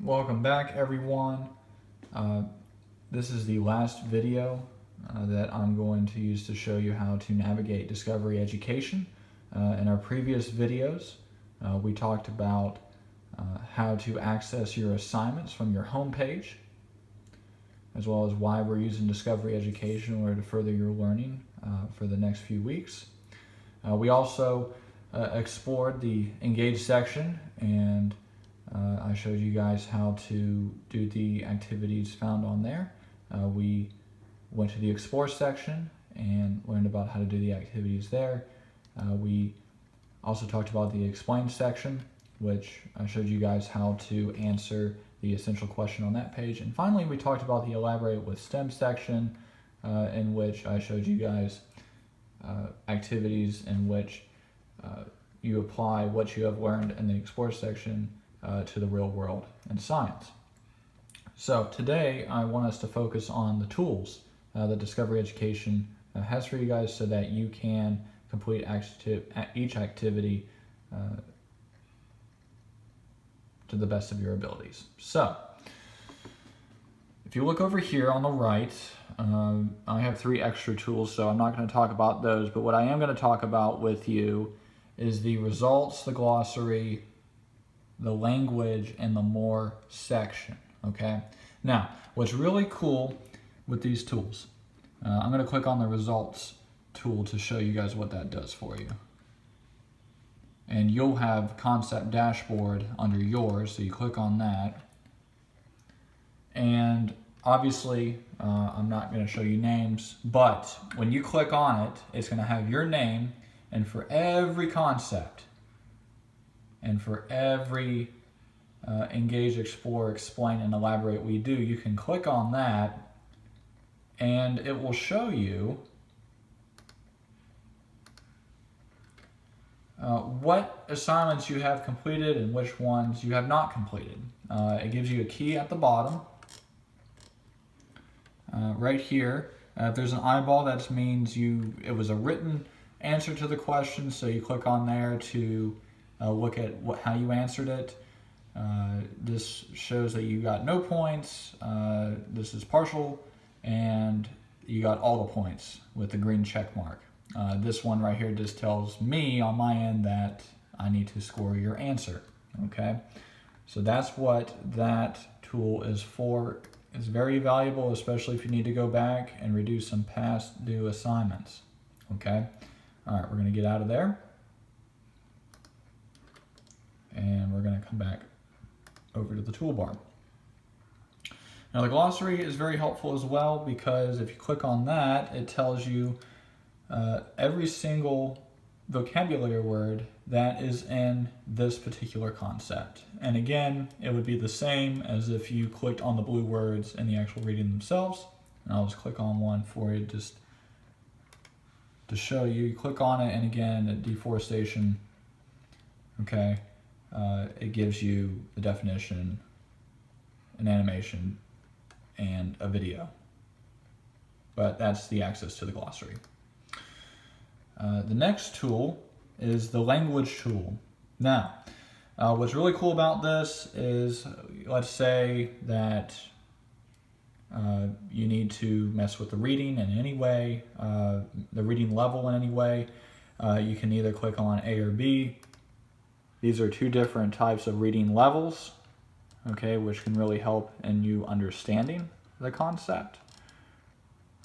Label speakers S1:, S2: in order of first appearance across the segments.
S1: Welcome back, everyone. This is the last video that I'm going to use to show you how to navigate Discovery Education. In our previous videos, we talked about how to access your assignments from your home page, as well as why we're using Discovery Education in order to further your learning for the next few weeks. We also explored the Engage section, and I showed you guys how to do the activities found on there. We went to the Explore section and learned about how to do the activities there. We also talked about the Explain section, which I showed you guys how to answer the essential question on that page. And finally, we talked about the Elaborate with STEM section, in which I showed you guys activities in which you apply what you have learned in the Explore section to the real world in science. So today I want us to focus on the tools that Discovery Education has for you guys so that you can complete each activity to the best of your abilities. So if you look over here on the right, I have 3 extra tools, so I'm not going to talk about those, but what I am going to talk about with you is the results, the glossary, the language, and the more section. Okay, now what's really cool with these tools, I'm going to click on the results tool to show you guys what that does for you. And you'll have Concept Dashboard under yours, so you click on that. And obviously, I'm not going to show you names, but when you click on it, it's going to have your name, and for every concept, and for every Engage, Explore, Explain, and Elaborate we do, you can click on that, and it will show you what assignments you have completed and which ones you have not completed. It gives you a key at the bottom. Right here, if there's an eyeball, that means it was a written answer to the question, so you click on there to look at how you answered it. This shows that you got no points, this is partial, and you got all the points with the green check mark. This one right here just tells me on my end that I need to score your answer. Okay, so that's what that tool is for. It's very valuable, especially if you need to go back and redo some past due assignments. Okay, all right, we're going to get out of there, and we're going to come back over to the toolbar. Now the glossary is very helpful as well, because if you click on that, it tells you every single vocabulary word that is in this particular concept. And again, it would be the same as if you clicked on the blue words in the actual reading themselves. And I'll just click on one for you just to show you. You click on it, and again, at deforestation, okay, it gives you the definition, an animation, and a video. But that's the access to the glossary. The next tool is the language tool. Now, what's really cool about this is, let's say that you need to mess with the reading in any way, the reading level in any way. You can either click on A or B. These are 2 different types of reading levels, okay, which can really help in you understanding the concept.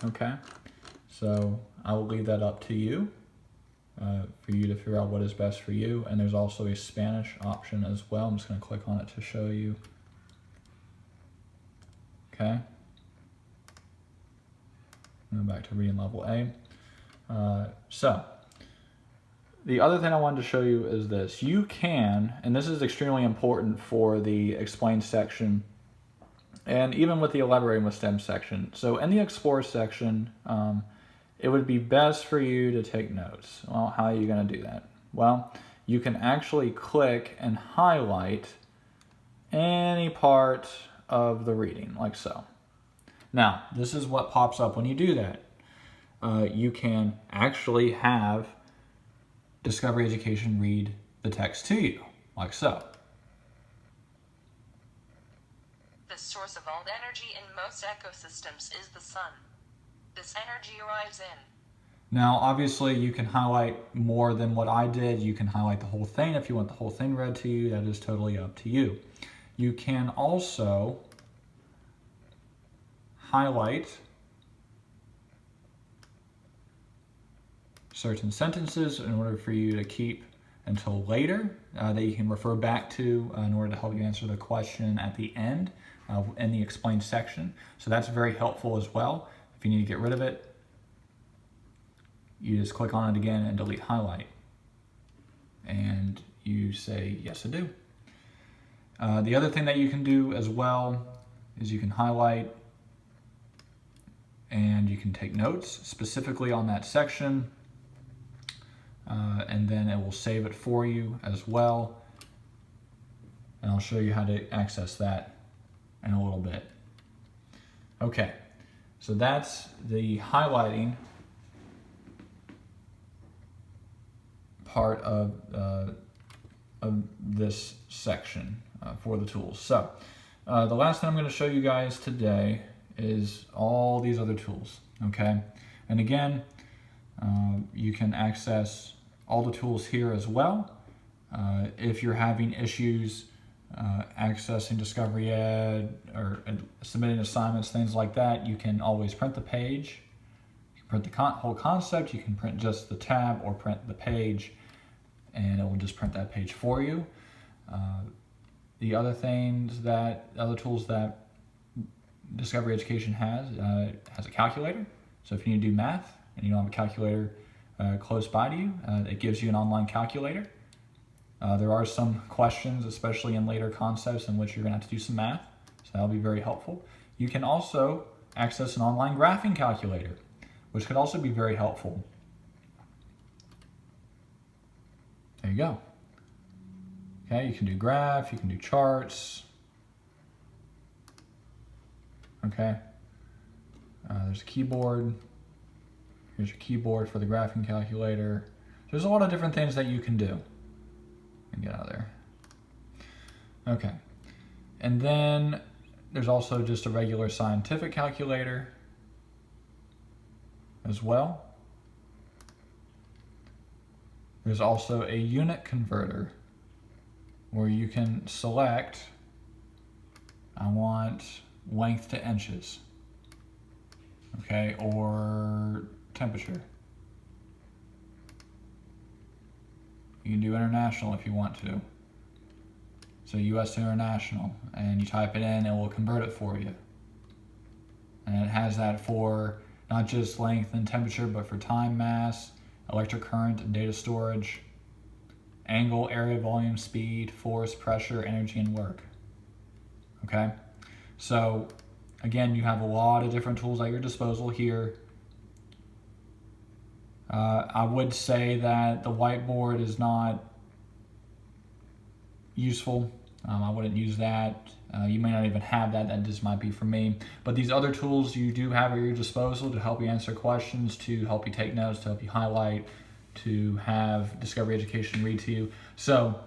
S1: Okay, so I will leave that up to you for you to figure out what is best for you. And there's also a Spanish option as well. I'm just going to click on it to show you. Okay, go back to reading level A. So the other thing I wanted to show you is this. You can, and this is extremely important for the Explain section, and even with the Elaborate with STEM section. So in the Explore section, it would be best for you to take notes. Well, how are you going to do that? Well, you can actually click and highlight any part of the reading, like so. Now, this is what pops up when you do that. You can actually have Discovery Education read the text to you, like so.
S2: The source of all energy in most ecosystems is the sun. This energy arrives in.
S1: Now, obviously, you can highlight more than what I did. You can highlight the whole thing if you want the whole thing read to you. That is totally up to you. You can also highlight certain sentences in order for you to keep until later that you can refer back to in order to help you answer the question at the end in the explained section. So that's very helpful as well. If you need to get rid of it, you just click on it again and delete highlight. And you say, yes, I do. The other thing that you can do as well is you can highlight and you can take notes specifically on that section. And then it will save it for you as well. And I'll show you how to access that in a little bit. Okay, so that's the highlighting part of this section for the tools. So the last thing I'm going to show you guys today is all these other tools, okay? And again, you can access all the tools here as well. If you're having issues accessing Discovery Ed or submitting assignments, things like that, you can always print the page. You can print the whole concept, you can print just the tab or print the page, and it will just print that page for you. The other tools that Discovery Education has a calculator. So if you need to do math and you don't have a calculator close by to you, it gives you an online calculator. There are some questions, especially in later concepts, in which you're going to have to do some math, so that'll be very helpful. You can also access an online graphing calculator, which could also be very helpful. There you go. Okay, you can do graph, you can do charts. Okay, there's a keyboard. Here's your keyboard for the graphing calculator. There's a lot of different things that you can do. And get out of there. Okay, and then there's also just a regular scientific calculator as well. There's also a unit converter where you can select, I want length to inches, okay, or temperature. You can do international if you want to. So US to international, and you type it in, it will convert it for you. And it has that for not just length and temperature, but for time, mass, electric current, and data storage, angle, area, volume, speed, force, pressure, energy, and work. Okay? So again, you have a lot of different tools at your disposal here. I would say that the whiteboard is not useful. I wouldn't use that. You may not even have that. That just might be for me. But these other tools you do have at your disposal to help you answer questions, to help you take notes, to help you highlight, to have Discovery Education read to you. So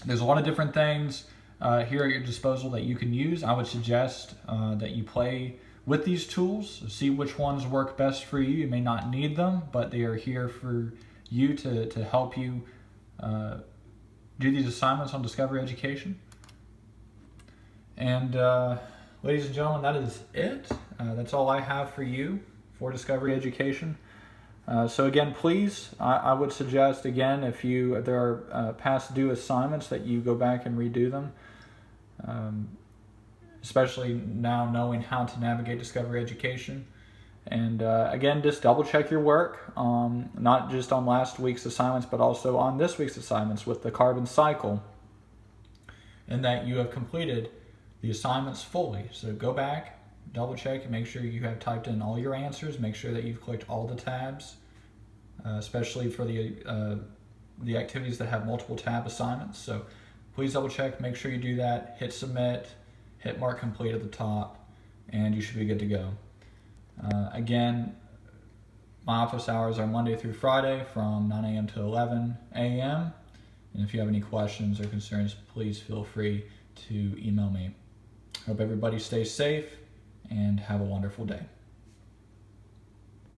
S1: there's a lot of different things here at your disposal that you can use. I would suggest that you play with these tools, see which ones work best for you. You may not need them, but they are here for you to help you do these assignments on Discovery Education. And ladies and gentlemen, that is it. That's all I have for you for Discovery Education. So again, please, I would suggest, again, if there are past due assignments, that you go back and redo them. Especially now knowing how to navigate Discovery Education. And again, just double check your work, not just on last week's assignments, but also on this week's assignments with the carbon cycle, and that you have completed the assignments fully. So go back, double check, and make sure you have typed in all your answers. Make sure that you've clicked all the tabs, especially for the activities that have multiple tab assignments. So please double check, make sure you do that, hit submit, hit mark complete at the top, and you should be good to go. Again, my office hours are Monday through Friday from 9 a.m. to 11 a.m. And if you have any questions or concerns, please feel free to email me. Hope everybody stays safe and have a wonderful day.